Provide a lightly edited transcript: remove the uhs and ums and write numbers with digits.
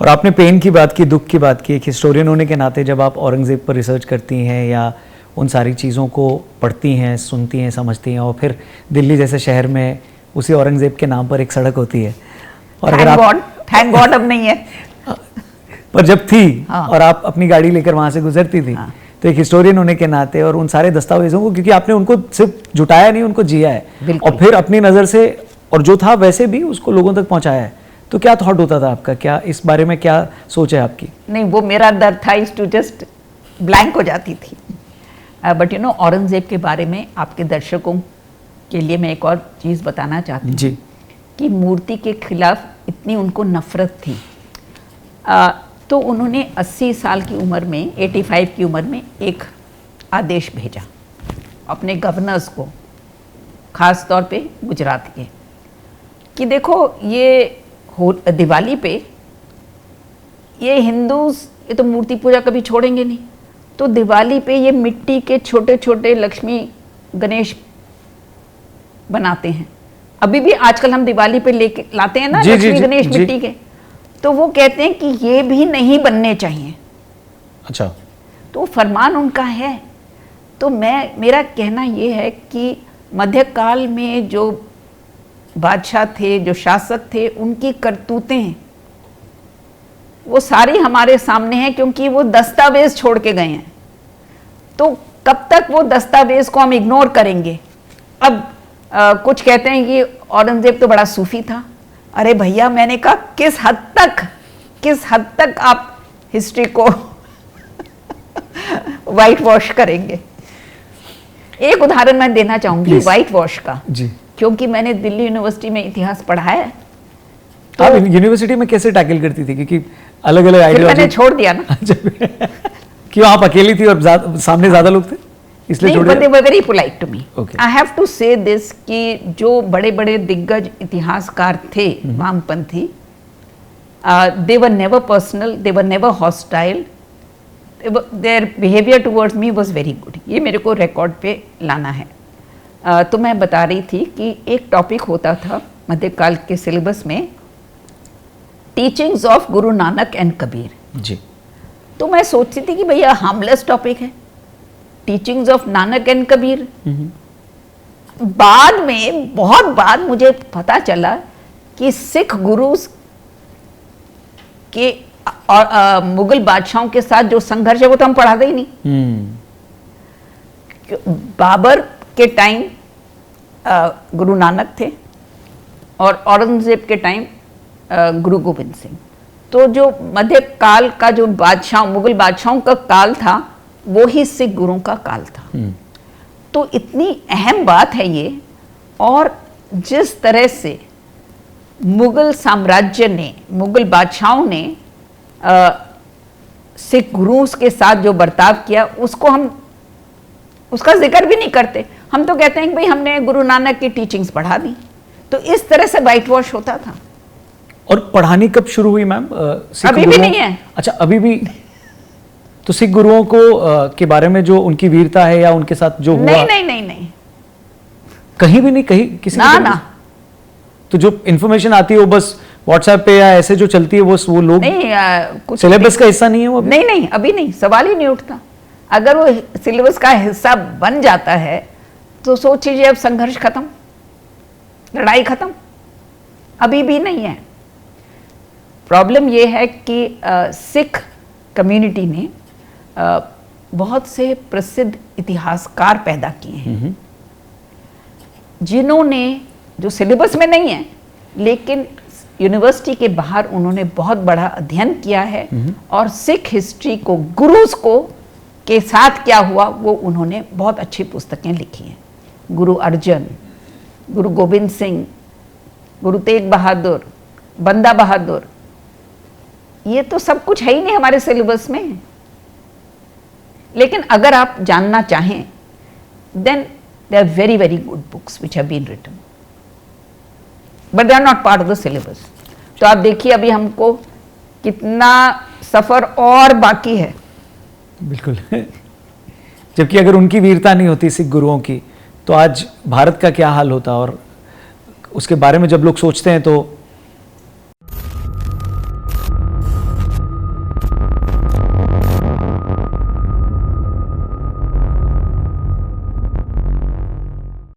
और आपने पेन की बात की, दुख की बात की, एक हिस्टोरियन होने के नाते जब आप औरंगज़ेब पर रिसर्च करती हैं या उन सारी चीज़ों को पढ़ती हैं, सुनती हैं, समझती हैं, और फिर दिल्ली जैसे शहर में उसी औरंगज़ेब के नाम पर एक सड़क होती है, और अगर आप थैंक गॉड अब नहीं है पर जब थी हाँ। और आप अपनी गाड़ी लेकर वहाँ से गुजरती थी, हाँ। तो एक हिस्टोरियन होने के नाते और उन सारे दस्तावेजों को, क्योंकि आपने उनको सिर्फ जुटाया नहीं, उनको जिया है और फिर अपनी नज़र से, और जो था वैसे भी उसको लोगों तक पहुँचाया है, तो क्या थॉट होता था आपका, क्या इस बारे में क्या सोच है आपकी? नहीं, वो मेरा डर था, इस टू जस्ट ब्लैंक हो जाती थी। बट यू नो, औरंगज़ेब के बारे में आपके दर्शकों के लिए मैं एक और चीज़ बताना चाहती हूँ जी। कि मूर्ति के खिलाफ इतनी उनको नफरत थी, तो उन्होंने 80 साल की उम्र में, 85 की उम्र में एक आदेश भेजा अपने गवर्नर्स को, ख़ास तौर पे गुजरात के, कि देखो ये दिवाली पे ये हिंदूज ये तो मूर्ति पूजा कभी छोड़ेंगे नहीं, तो दिवाली पे ये मिट्टी के छोटे छोटे लक्ष्मी गणेश बनाते हैं। अभी भी आजकल हम दिवाली पे लेके लाते हैं ना लक्ष्मी गणेश मिट्टी के, तो वो कहते हैं कि ये भी नहीं बनने चाहिए। अच्छा। तो फरमान उनका है। तो मेरा कहना ये है कि मध्यकाल में जो बादशाह थे, जो शासक थे, उनकी करतूतें वो सारी हमारे सामने हैं, क्योंकि वो दस्तावेज छोड़ के गए हैं। तो कब तक वो दस्तावेज को हम इग्नोर करेंगे? अब कुछ कहते हैं कि औरंगजेब तो बड़ा सूफी था। अरे भैया, मैंने कहा किस हद तक आप हिस्ट्री को वाइट वॉश करेंगे? एक उदाहरण मैं देना चाहूंगी वाइट वॉश का जी, क्योंकि मैंने दिल्ली यूनिवर्सिटी में इतिहास पढ़ा है। तो आप यूनिवर्सिटी में कैसे टैकल करती थी? क्योंकि अलग अलग आइडियोलॉजी मैंने छोड़ दिया ना। क्यों, आप अकेली थी और सामने ज्यादा लोग थे इसलिए छोड़ दिया? they were very polite to me. Okay. I have to say this कि जो बड़े बड़े दिग्गज इतिहासकार थे वामपंथी, they were never personal, they were never hostile, their behavior towards me was very good. ये मेरे को रिकॉर्ड पे लाना है। तो मैं बता रही थी कि एक टॉपिक होता था मध्यकाल के सिलेबस में, teachings of Guru Nanak and Kabir ji. तो मैं सोचती थी कि भैया हार्मलेस टॉपिक है, teachings of Nanak and Kabir. बाद में बहुत बाद मुझे पता चला कि सिख गुरुज के और मुगल बादशाहों के साथ जो संघर्ष है वो तो हम पढ़ाते ही नहीं। बाबर के टाइम गुरु नानक थे और औरंगजेब के टाइम गुरु गोविंद सिंह। तो जो मध्यकाल का जो बादशाह, मुगल बादशाहों का काल था, वो ही सिख गुरुओं का काल था। तो इतनी अहम बात है ये। और जिस तरह से मुगल साम्राज्य ने, मुगल बादशाहों ने सिख गुरुओं के साथ जो बर्ताव किया, उसको हम उसका जिक्र भी नहीं करते। हम तो कहते हैं कि भाई हमने गुरु नानक की टीचिंग्स पढ़ा दी। तो इस तरह से वाइट वॉश होता था। और पढ़ानी कब शुरू हुई मैम? अभी भी नहीं है। अच्छा, अभी भी? तो सिख गुरुओं को के बारे में जो उनकी वीरता है या उनके साथ जो हुआ, नहीं कहीं भी नहीं, कहीं किसी ना। तो जो इन्फॉर्मेशन आती है वो बस व्हाट्सएप पे या ऐसे जो चलती है वो लोग नहीं, सिलेबस का हिस्सा नहीं है वो? नहीं, अभी नहीं, सवाल ही नहीं उठता। अगर वो सिलेबस का हिस्सा बन जाता है तो सोच लीजिए अब संघर्ष खत्म, लड़ाई खत्म। अभी भी नहीं है। प्रॉब्लम ये है कि सिख कम्युनिटी ने बहुत से प्रसिद्ध इतिहासकार पैदा किए हैं, जिन्होंने, जो सिलेबस में नहीं है लेकिन यूनिवर्सिटी के बाहर उन्होंने बहुत बड़ा अध्ययन किया है और सिख हिस्ट्री को, गुरुज को के साथ क्या हुआ वो उन्होंने बहुत अच्छी पुस्तकें लिखी हैं। गुरु अर्जन, गुरु गोविंद सिंह, गुरु तेग बहादुर, बंदा बहादुर, ये तो सब कुछ है ही नहीं हमारे सिलेबस में। लेकिन अगर आप जानना चाहें, then they are very very good books which have been written, but they are not part of the syllabus. तो आप देखिए अभी हमको कितना सफर और बाकी है। बिल्कुल। जबकि अगर उनकी वीरता नहीं होती सिख गुरुओं की, तो आज भारत का क्या हाल होता। और उसके बारे में जब लोग सोचते हैं तो